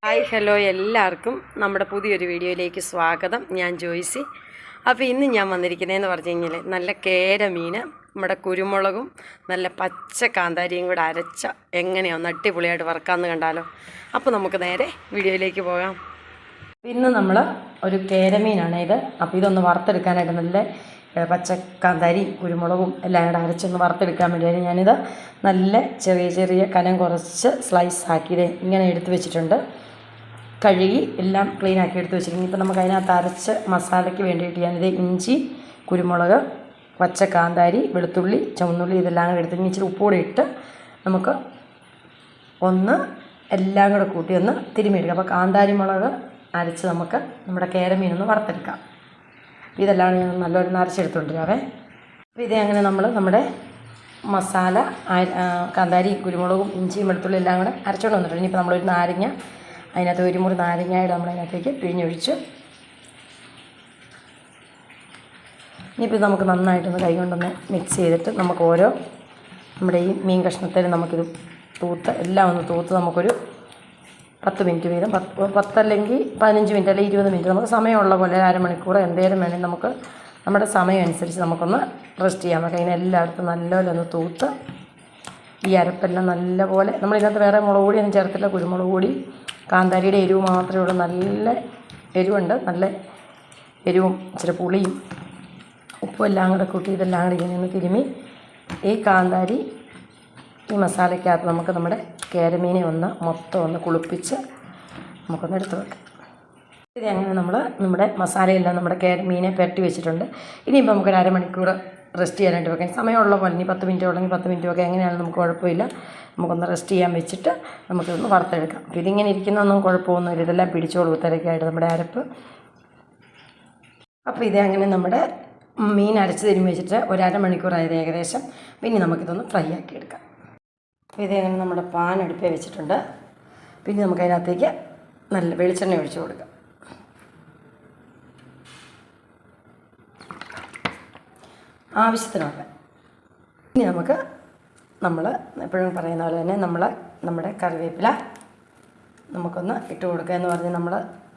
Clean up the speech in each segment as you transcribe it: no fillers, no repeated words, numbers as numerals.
Hi hello എല്ലാവർക്കും നമ്മുടെ പുതിയൊരു വീഡിയോയിലേക്ക് സ്വാഗതം. ഞാൻ ജോയ്സി. അപ്പോൾ ഇന്ന് ഞാൻ വന്നിരിക്കുന്നതെന്ന് പറഞ്ഞു കഴിഞ്ഞാൽ നല്ല കേരമീൻ നമ്മുടെ കുരുമുളകും നല്ല പച്ച കാന്താരിയും കൂടെ അരച്ച എങ്ങനെയാണ് അടിപൊളിയായിട്ട് വറുക്കാമെന്ന് കണ്ടാലോ. അപ്പോൾ നമുക്ക് നേരെ വീഡിയോയിലേക്ക് പോകാം. ഇന്ന് നമ്മൾ ഒരു കേരമീനാണ് ഇത്. അപ്പോൾ ഇതൊന്ന് വറുത്തെടുക്കാനായിട്ട് നല്ല പച്ച കാന്താരിയും കുരുമുളകും എല്ലാം കൂടെ അരച്ചൊന്ന് വറുത്തെടുക്കാൻ വേണ്ടിയാണ് ഞാനിത് നല്ല ചെറിയ ചെറിയ കനം കുറച്ച് സ്ലൈസ് ആക്കിയത് ഇങ്ങനെ എടുത്ത് വെച്ചിട്ടുണ്ട്. കഴുകി എല്ലാം ക്ലീനാക്കി എടുത്ത് വെച്ചിരിക്കുന്നു. ഇപ്പോൾ നമുക്ക് അതിനകത്ത് അരച്ച് മസാലയ്ക്ക് വേണ്ടിയിട്ട് ഞാനിത് ഇഞ്ചി, കുരുമുളക്, പച്ച കാന്താരി, വെളുത്തുള്ളി, ചുവന്നുള്ളി ഇതെല്ലാം കൂടെ എടുത്ത് ഇച്ചിരി ഉപ്പുകൂടെ ഇട്ട് നമുക്ക് ഒന്ന് എല്ലാം കൂടെ കൂട്ടി ഒന്ന് തിരുമ്മിയെടുക്കാം. അപ്പോൾ കാന്താരി മുളക് അരച്ച് നമുക്ക് നമ്മുടെ കേരമീനൊന്ന് വറുത്തെടുക്കാം. ഇതെല്ലാം ഞാൻ നല്ലൊരു അരച്ചെടുത്തുകൊണ്ടിരാവേ. അപ്പോൾ ഇതേ അങ്ങനെ നമ്മുടെ മസാല കാന്താരി, കുരുമുളകും, ഇഞ്ചിയും, വെളുത്തുള്ളി എല്ലാം കൂടെ അരച്ചുകൊണ്ട് വന്നിട്ടുണ്ട്. ഇനിയിപ്പോൾ നമ്മളൊരു നാരങ്ങ അതിനകത്ത് ഒരു മുറി നാരങ്ങയുടെ നമ്മളതിനകത്തേക്ക് പിഴിഞ്ഞൊഴിച്ച് ഇനിയിപ്പോൾ നമുക്ക് നന്നായിട്ടൊന്ന് കൈ കൊണ്ടൊന്ന് മിക്സ് ചെയ്തിട്ട് നമുക്ക് ഓരോ നമ്മുടെ ഈ മീൻ കഷ്ണത്തിൽ നമുക്കിത് എല്ലാം ഒന്ന് തൂത്ത് നമുക്കൊരു 10 മിനിറ്റ് വീതം 10 അല്ലെങ്കിൽ 15 മിനിറ്റ് അല്ലെങ്കിൽ 20 മിനിറ്റ് നമുക്ക് സമയമുള്ള പോലെ അരമണിക്കൂർ എന്തേലും വേണമെങ്കിൽ നമുക്ക് നമ്മുടെ സമയം അനുസരിച്ച് നമുക്കൊന്ന് റെസ്റ്റ് ചെയ്യാം. നമുക്ക് അതിനെ എല്ലായിടത്തും നല്ലപോലെ ഒന്ന് തൂത്ത് ഈ അരപ്പെല്ലാം നല്ലപോലെ നമ്മളിതിനകത്ത് വേറെ മുളക് പൊടിയൊന്നും ചേർത്തില്ല. കുരുമുളക് പൊടി കാന്താരിയുടെ എരിവ് മാത്രമേ ഉള്ളൂ. നല്ല എരിവുണ്ട്. നല്ല എരിവും ഇച്ചിരി പുളിയും ഉപ്പും എല്ലാം കൂടെ കൂട്ടി ഇതെല്ലാം കൂടി ഇങ്ങനെ ഒന്ന് തിരുമ്മി ഈ കാന്താരി ഈ മസാലയ്ക്കകത്ത് നമുക്ക് നമ്മുടെ കേരമീനെ മൊത്തം ഒന്ന് കുളിപ്പിച്ച് നമുക്കൊന്ന് എടുത്ത് വെക്കാം. ഇത് അങ്ങനെ നമ്മുടെ മസാലയെല്ലാം നമ്മുടെ കേരമീനെ പുരട്ടി വെച്ചിട്ടുണ്ട്. ഇനിയിപ്പോൾ നമുക്കൊരു അരമണിക്കൂർ റെസ്റ്റ് ചെയ്യാനായിട്ട് വെക്കാം. സമയമുള്ള പോലെ ഇനി 10 മിനിറ്റ് ഉള്ളെങ്കിൽ 10 മിനിറ്റ് ഒക്കെ എങ്ങനെയാണെന്ന് നമുക്ക് കുഴപ്പമില്ല. നമുക്കൊന്ന് റെസ്റ്റ് ചെയ്യാൻ വെച്ചിട്ട് നമുക്കിതൊന്ന് വറുത്തെടുക്കാം. അപ്പോൾ ഇതിങ്ങനെ ഇരിക്കുന്നൊന്നും കുഴപ്പമൊന്നുമില്ല. ഇതെല്ലാം പിടിച്ചോളൂ തിരക്കായിട്ട് നമ്മുടെ അരപ്പ്. അപ്പോൾ ഇതേ അങ്ങനെ നമ്മുടെ മീൻ അരച്ച് തിരുമ്മി വെച്ചിട്ട് ഒരു അരമണിക്കൂറായത് ഏകദേശം. പിന്നെ നമുക്കിതൊന്ന് ഫ്രൈ ആക്കി എടുക്കാം. അപ്പോൾ ഇതേ അങ്ങനെ നമ്മുടെ പാൻ അടുപ്പേ വെച്ചിട്ടുണ്ട്. പിന്നെ നമുക്കതിനകത്തേക്ക് നല്ല വെളിച്ചെണ്ണ ഒഴിച്ച് കൊടുക്കാം. ആവശ്യത്തിനുള്ള ഇനി നമുക്ക് നമ്മൾ എപ്പോഴും പറയുന്ന പോലെ തന്നെ നമ്മുടെ കറിവേപ്പില നമുക്കൊന്ന് ഇട്ട് കൊടുക്കുക എന്ന് പറഞ്ഞാൽ നമ്മൾ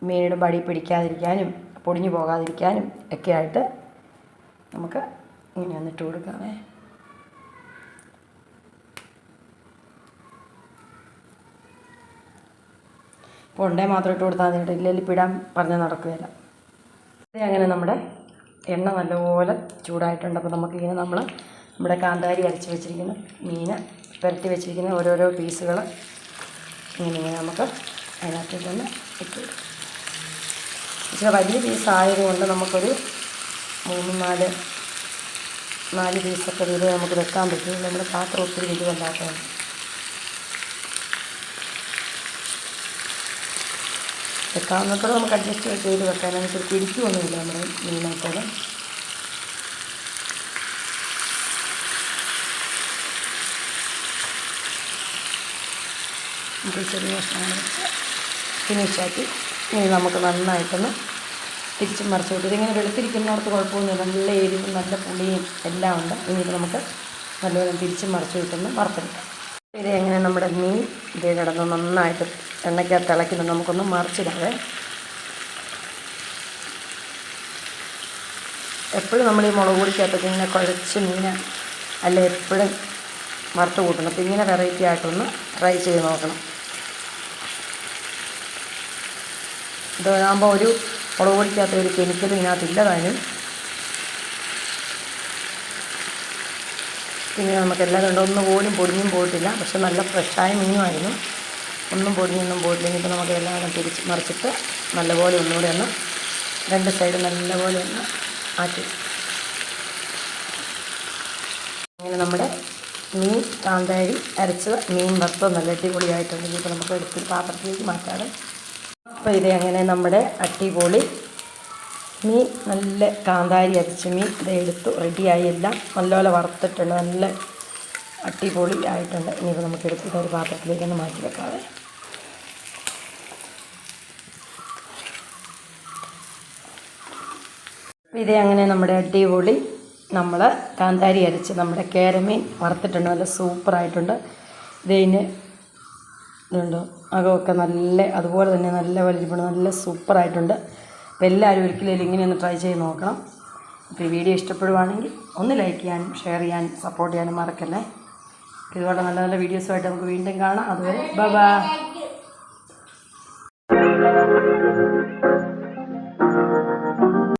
മീനിയുടെ ബടി പിടിക്കാതിരിക്കാനും പൊടിഞ്ഞു പോകാതിരിക്കാനും ഒക്കെ ആയിട്ട് നമുക്ക് ഇങ്ങനെ ഒന്ന് ഇട്ട് കൊടുക്കാമേ. ഇപ്പോൾ ഉണ്ടേ മാത്രം ഇട്ട് കൊടുത്താൽ മതി. ഇല്ലെങ്കിൽ പിടാൻ പറഞ്ഞാൽ നടക്കുകയില്ല. അങ്ങനെ നമ്മുടെ എണ്ണ നല്ലപോലെ ചൂടായിട്ടുണ്ട്. അപ്പോൾ നമുക്കിങ്ങനെ നമ്മുടെ കാന്താരി അരച്ച് വെച്ചിരിക്കുന്ന മീൻ പുരട്ടി വെച്ചിരിക്കുന്ന ഓരോരോ പീസുകൾ ഇങ്ങനെ നമുക്ക് അതിനകത്തേക്കൊന്ന് ഇട്ട് പക്ഷേ വലിയ പീസായതുകൊണ്ട് നമുക്കൊരു 3-4 പീസൊക്കെ വീതം നമുക്ക് വെക്കാൻ പറ്റും. നമ്മുടെ പാത്രം ഒത്തിരി വലുതല്ലാത്തതാണ്. വെക്കാവുന്നത്ര നമുക്ക് അഡ്ജസ്റ്റ് ചെയ്ത് വെക്കാനായിട്ട് പിടിക്കുമൊന്നുമില്ല നമ്മുടെ മീനായിട്ടത്. നമുക്ക് ചെറിയ കഷ്ണങ്ങൾ വെച്ച് ഫിനിഷാക്കി ഇനി നമുക്ക് നന്നായിട്ടൊന്ന് തിരിച്ചും മറിച്ച് വിട്ട് ഇതിങ്ങനെ വെളുത്തിരിക്കുന്നവർക്ക് കുഴപ്പമൊന്നുമില്ല. നല്ല എരിവും നല്ല പുളിയും എല്ലാം ഉണ്ട്. ഇനിയിപ്പോൾ നമുക്ക് നല്ലപോലെ തിരിച്ചും മറിച്ച് വിട്ടൊന്ന് വറുത്തെടുക്കാം. ഇത് എങ്ങനെ നമ്മുടെ മീൻ ഇത് കിടന്ന് നന്നായിട്ട് എണ്ണയ്ക്കകത്ത് തിളയ്ക്കുന്നത് നമുക്കൊന്ന് മറിച്ചിടാവേ. എപ്പോഴും നമ്മൾ ഈ മുളക് പൊടിക്കകത്തൊക്കെ ഇങ്ങനെ കുഴച്ച് മീൻ അല്ല എപ്പോഴും വറുത്ത് കൂട്ടണം. അപ്പോൾ ഇങ്ങനെ വെറൈറ്റി ആയിട്ടൊന്ന് ട്രൈ ചെയ്ത് നോക്കണം. ഇതാകുമ്പോൾ ഒരു മുളക് പൊടിക്കകത്ത് ഒരു കെമിക്കലും ഇതിനകത്തില്ല താനും. പിന്നെ നമുക്കെല്ലാം ഉണ്ട്. ഒന്നും പോലും പൊടിഞ്ഞും പോയിട്ടില്ല. പക്ഷെ നല്ല ഫ്രഷായ മീനുമായിരുന്നു. ഒന്നും പൊടിഞ്ഞൊന്നും പോയിട്ടില്ല. ഇനിയിപ്പോൾ നമുക്ക് എല്ലാം തിരിച്ച് മറിച്ചിട്ട് നല്ലപോലെ ഒന്നുകൂടെ ഒന്ന് 2 സൈഡ് നല്ലപോലെ ഒന്ന് ആക്കി അങ്ങനെ നമ്മുടെ മീൻ കാന്താരി അരച്ചത് മീൻ വറുത്തത് നല്ല അടിപൊളിയായിട്ടുണ്ടെങ്കിൽ ഇപ്പോൾ നമുക്ക് എടുത്തൊരു പാത്രത്തിലേക്ക് മാറ്റാതെ. അപ്പോൾ ഇതേ അങ്ങനെ നമ്മുടെ അടിപൊളി മീൻ നല്ല കാന്താരി അരച്ച മീൻ ഇത് എടുത്തു റെഡിയായി. എല്ലാം നല്ലപോലെ വറുത്തിട്ടുണ്ട്. നല്ല അടിപൊളി ആയിട്ടുണ്ട്. ഇനിയിപ്പോൾ നമുക്ക് എടുത്തിട്ട് ഒരു പാത്രത്തിലേക്കൊന്ന് മാറ്റി വെക്കാതെ. ഇതേ അങ്ങനെ നമ്മുടെ അടിപൊളി നമ്മൾ കാന്താരി അരച്ച് നമ്മുടെ കേരമീൻ വറുത്തിട്ടുണ്ട്. നല്ല സൂപ്പറായിട്ടുണ്ട്. ഇതിന് ഇതുണ്ടോ അകമൊക്കെ നല്ല അതുപോലെ തന്നെ നല്ല വലിപ്പമുണ്ട്, നല്ല സൂപ്പറായിട്ടുണ്ട്. അപ്പോൾ എല്ലാവരും ഒരിക്കലും ഇങ്ങനെയൊന്ന് ട്രൈ ചെയ്ത് നോക്കണം. അപ്പോൾ ഈ വീഡിയോ ഇഷ്ടപ്പെടുവാണെങ്കിൽ ഒന്ന് ലൈക്ക് ചെയ്യാനും ഷെയർ ചെയ്യാനും സപ്പോർട്ട് ചെയ്യാനും മറക്കല്ലേ. ഇതുപോലെ നല്ല നല്ല വീഡിയോസുമായിട്ട് നമുക്ക് വീണ്ടും കാണാം. അതുവരെ ബൈ.